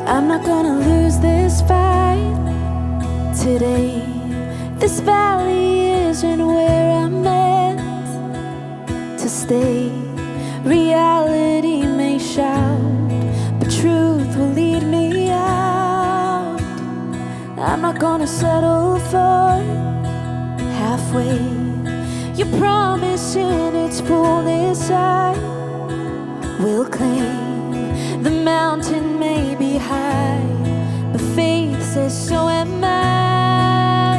I'm not gonna lose this fight today. This valley isn't where I'm meant to stay. Reality may shout, but truth will lead me out. I'm not gonna settle for halfway. Your promise in its fullness I will claim. The mountain may be high, but faith says so am I.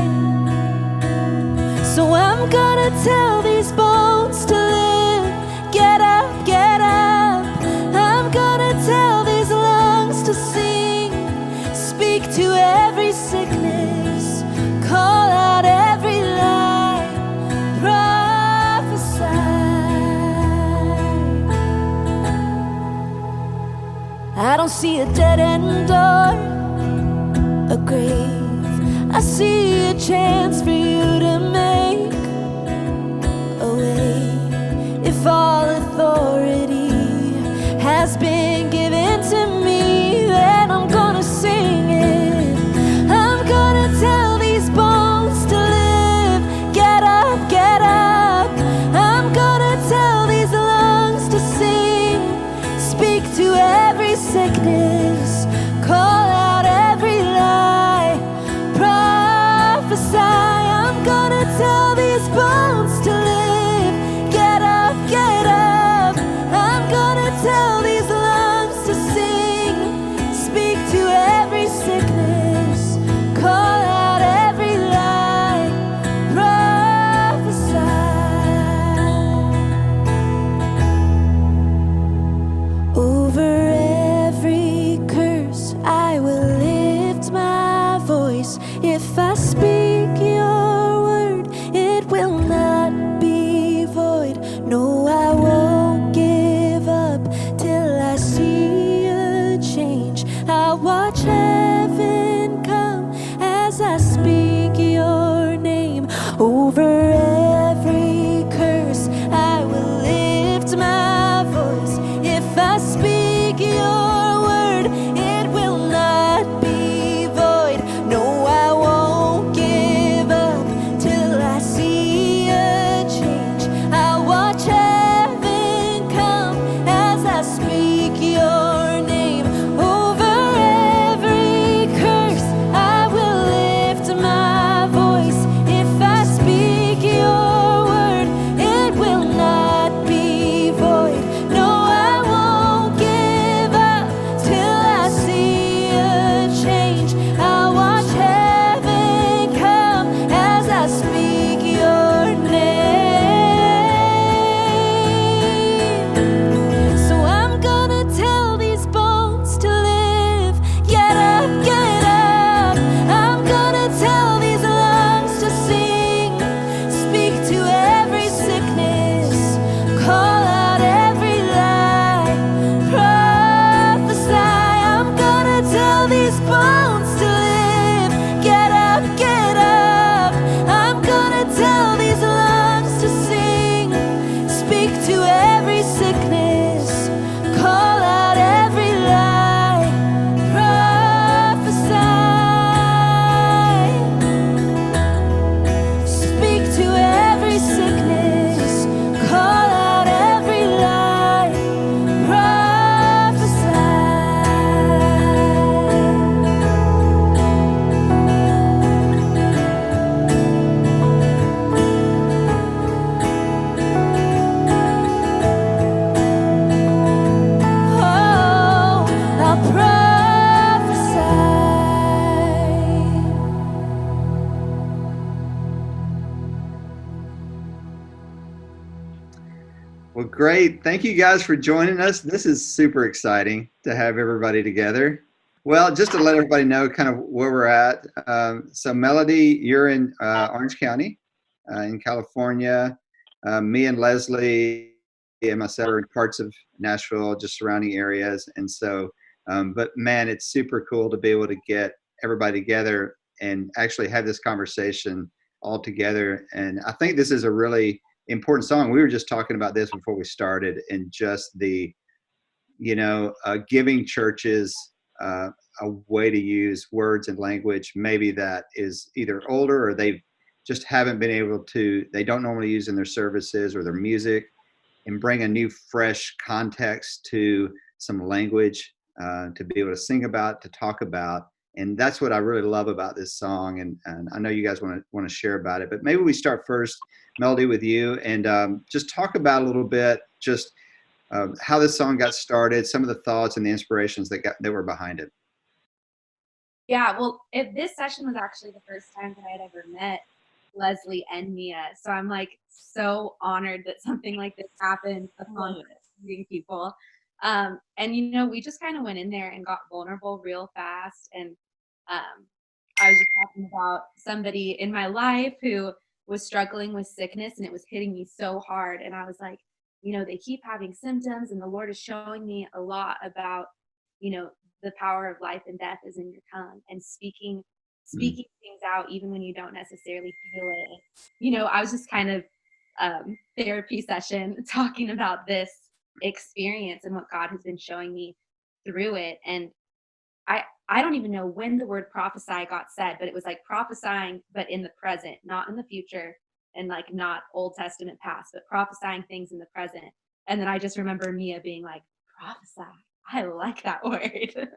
So I'm gonna tell these bones to live. Get up, get up. I'm gonna tell these lungs to sing. Speak to every sickness, call out every lie, prophesy. I don't see a dead-end door, a grave. I see a chance for you to make a way. If all authority has been given to me, then I'm gonna sing it. I'm gonna tell these bones to live. Get up, get up. I'm gonna tell these lungs to sing. Speak to every sickness, call out every lie, prophesy. I'm gonna tell these bones to live. Get up, get up. I'm gonna tell these lungs to sing. Speak to every sickness, call out every lie, prophesy. Over every curse I will lift my voice. If I speak your word, it will not be void. No, I won't give up till I see a change. I'll watch heaven come as I speak your name. Over every curse I will lift my voice. If I speak your word, it will not be void. No, I won't give up till I see a change. I'll watch heaven come as I speak your name. Over every curse I will lift my voice. If I speak your word, it will not be void. No, I won't give up till I see a change. I'll watch heaven come as I speak your name. So I'm gonna tell these bones to live. Get up, get up. I'm gonna tell these lungs to sing. Speak to every sickness, call out every lie, prophesy. I'm gonna tell these bones to live. Get up, get up. I'm gonna tell these lungs to sing. Speak to every sickness, call out every lie, prophesy. Speak to every sickness, call out every lie, prophesy. Oh, I'll prophesy. Well, great. Thank you guys for joining us. This is super exciting to have everybody together. Well, just to let everybody know kind of where we're at. So Melody, you're in Orange County in California. Me and Leslie and myself are in parts of Nashville, just surrounding areas. And so, but man, it's super cool to be able to get everybody together and actually have this conversation all together. And I think this is a really important song. We were just talking about this before we started, and just the, giving churches a way to use words and language maybe that is either older or they just haven't been able to, they don't normally use in their services or their music, and bring a new fresh context to some language to be able to sing about, to talk about. And that's what I really love about this song. And I know you guys want to share about it, but maybe we start first, Melody, with you, and just talk about a little bit just how this song got started, some of the thoughts and the inspirations that were behind it. Yeah, well, this session was actually the first time that I had ever met Leslie and Mia. So I'm like so honored that something like this happened upon meeting people. And we just kind of went in there and got vulnerable real fast. And I was just talking about somebody in my life who was struggling with sickness and it was hitting me so hard. And I was like, they keep having symptoms, and the Lord is showing me a lot about, the power of life and death is in your tongue, and speaking things out even when you don't necessarily feel it. I was just kind of therapy session talking about this experience and what God has been showing me through it. And I don't even know when the word prophesy got said, but it was like prophesying, but in the present, not in the future, and like not Old Testament past, but prophesying things in the present. And then I just remember Mia being like, prophesy. I like that word.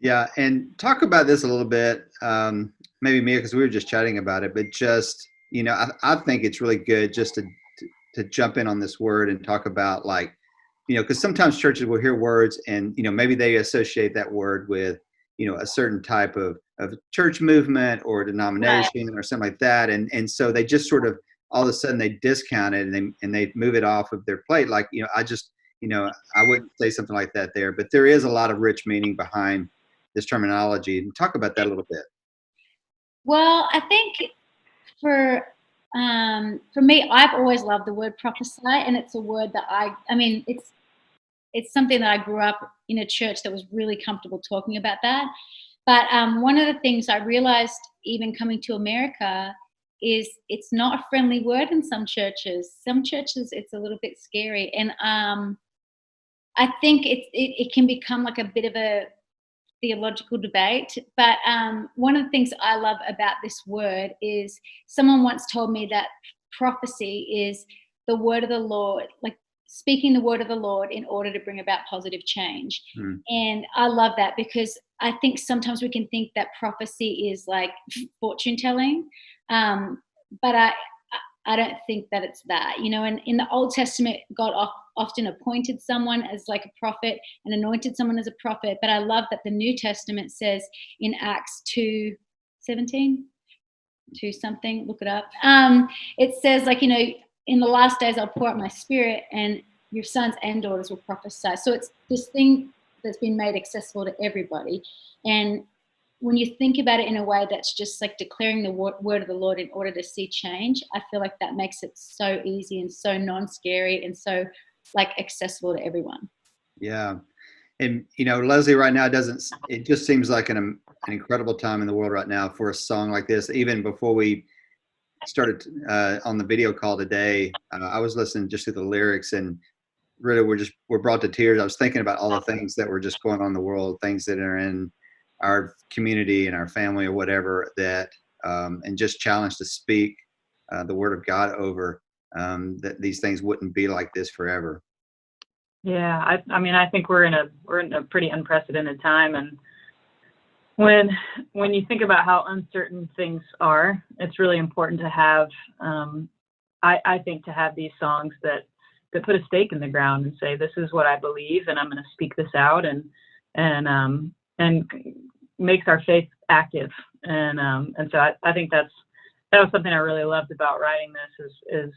Yeah, and talk about this a little bit, maybe Mia, because we were just chatting about it, but just, I think it's really good just to jump in on this word and talk about, like, because sometimes churches will hear words and, maybe they associate that word with, a certain type of church movement or denomination or something like that. And so they just sort of, all of a sudden they discount it and they move it off of their plate. Like, I wouldn't say something like that there, but there is a lot of rich meaning behind this terminology. And talk about that a little bit. Well, I think for me, I've always loved the word prophesy, and it's a word that it's something that I grew up in a church that was really comfortable talking about that. But one of the things I realized even coming to America is it's not a friendly word in some churches. Some churches, it's a little bit scary. And I think it can become like a bit of a theological debate. But one of the things I love about this word is someone once told me that prophecy is the word of the Lord, like speaking the word of the Lord in order to bring about positive change. And I love that, because I think sometimes we can think that prophecy is like fortune telling, but I don't think that it's that, and in the Old Testament, God often appointed someone as like a prophet and anointed someone as a prophet. But I love that the New Testament says in Acts 2:17, 2 something, look it up. It says, like, in the last days I'll pour out my spirit and your sons and daughters will prophesy. So it's this thing that's been made accessible to everybody. And when you think about it in a way that's just like declaring the word of the Lord in order to see change, I feel like that makes it so easy and so non-scary and so like accessible to everyone. Yeah. And, Leslie, right now it just seems like an incredible time in the world right now for a song like this. Even before we started on the video call today, I was listening just to the lyrics, and really we're brought to tears. I was thinking about all the things that were just going on in the world, things that are in our community and our family or whatever, that and just challenged to speak the word of God over that these things wouldn't be like this forever. Yeah, I think we're in a pretty unprecedented time, and when you think about how uncertain things are, it's really important to have I think to have these songs that put a stake in the ground and say, this is what I believe, and I'm going to speak this out, and makes our faith active. And so I think that was something I really loved about writing this is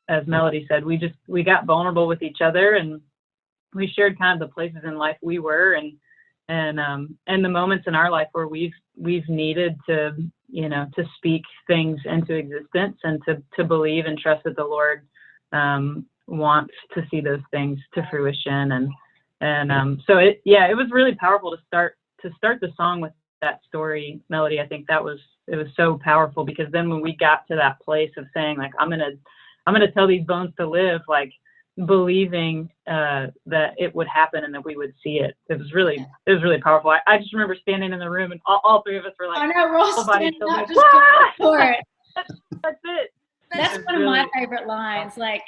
as Melody said, we got vulnerable with each other, and we shared kind of the places in life we were, and the moments in our life where we've needed to speak things into existence and to believe and trust that the Lord wants to see those things to fruition. So it was really powerful to start the song with that story, Melody. I think it was so powerful, because then when we got to that place of saying, like, I'm gonna tell these bones to live, like, believing that it would happen and that we would see it. It was really powerful. I just remember standing in the room and all three of us were like, I know, Ross full body standing up, shoulders. just going for it. That's it. That's one of my favorite lines. Like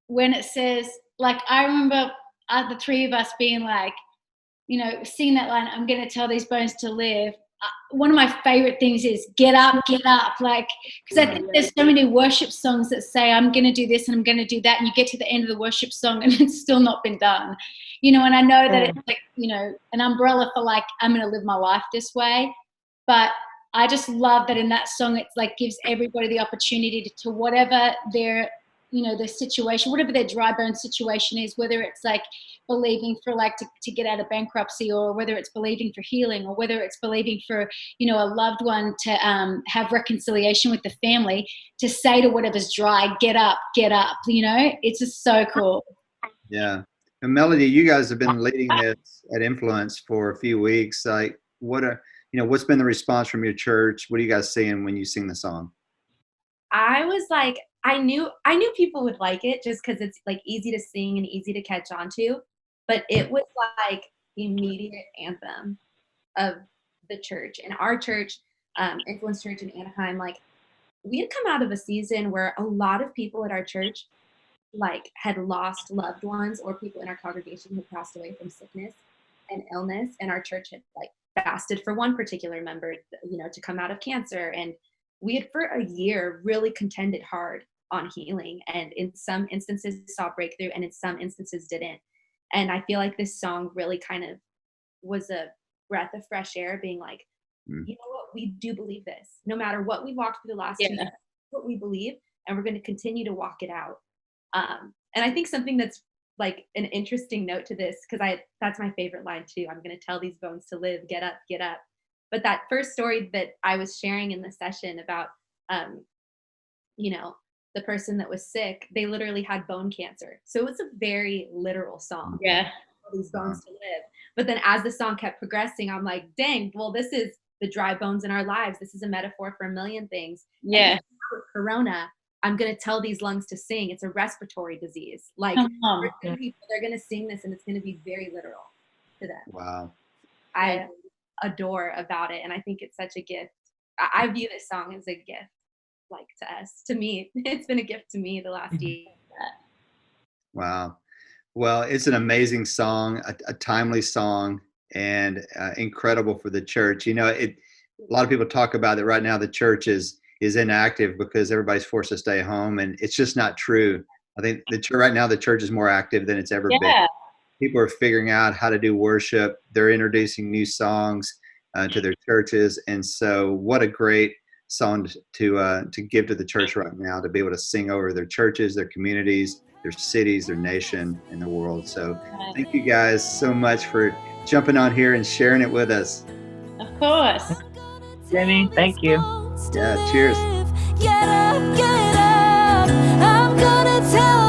when it says, like, I remember the three of us being like, you know, seeing that line, I'm going to tell these bones to live. One of my favorite things is get up, like, because I think there's so many worship songs that say I'm going to do this and I'm going to do that, and you get to the end of the worship song and it's still not been done, you know. And I know that it's like, you know, an umbrella for like, I'm going to live my life this way, but I just love that in that song it's like gives everybody the opportunity to whatever their, you know, their situation, whatever their dry bone situation is, whether it's like believing for like to get out of bankruptcy, or whether it's believing for healing, or whether it's believing for, you know, a loved one to have reconciliation with the family, to say to whatever's dry, get up, you know. It's just so cool. Yeah. And Melody, you guys have been leading this at Influence for a few weeks. Like, what's been the response from your church? What are you guys seeing when you sing the song? I was like, I knew people would like it just because it's like easy to sing and easy to catch on to, but it was like immediate anthem of the church. And our church, Influence Church in Anaheim, like we had come out of a season where a lot of people at our church like had lost loved ones, or people in our congregation had passed away from sickness and illness, and our church had like fasted for one particular member, you know, to come out of cancer. And we had for a year really contended hard on healing, and in some instances saw breakthrough and in some instances didn't. And I feel like this song really kind of was a breath of fresh air, being like, you know what, we do believe this. No matter what we walked through the last 2 years, what we believe, and we're going to continue to walk it out. And I think something that's like an interesting note to this, because that's my favorite line too. I'm going to tell these bones to live, get up, get up. But that first story that I was sharing in the session about, you know, the person that was sick, they literally had bone cancer. So it was a very literal song. Yeah. These bones to live. But then as the song kept progressing, I'm like, dang, well, this is the dry bones in our lives. This is a metaphor for a million things. Yeah. With Corona, I'm going to tell these lungs to sing. It's a respiratory disease. Like they're going to sing this and it's going to be very literal to them. Wow. I adore about it. And I think it's such a gift. I view this song as a gift, like to us, to me. It's been a gift to me the last year. Wow. Well, it's an amazing song, a timely song, and incredible for the church. You know, a lot of people talk about that right now the church is inactive because everybody's forced to stay home, and it's just not true. I think right now the church is more active than it's ever been. People are figuring out how to do worship. They're introducing new songs to their churches, and so what a great song to give to the church right now, to be able to sing over their churches, their communities, their cities, their nation, and the world. So thank you guys so much for jumping on here and sharing it with us. Of course. Jamie, thank you. Yeah, cheers. Get up, I'm gonna tell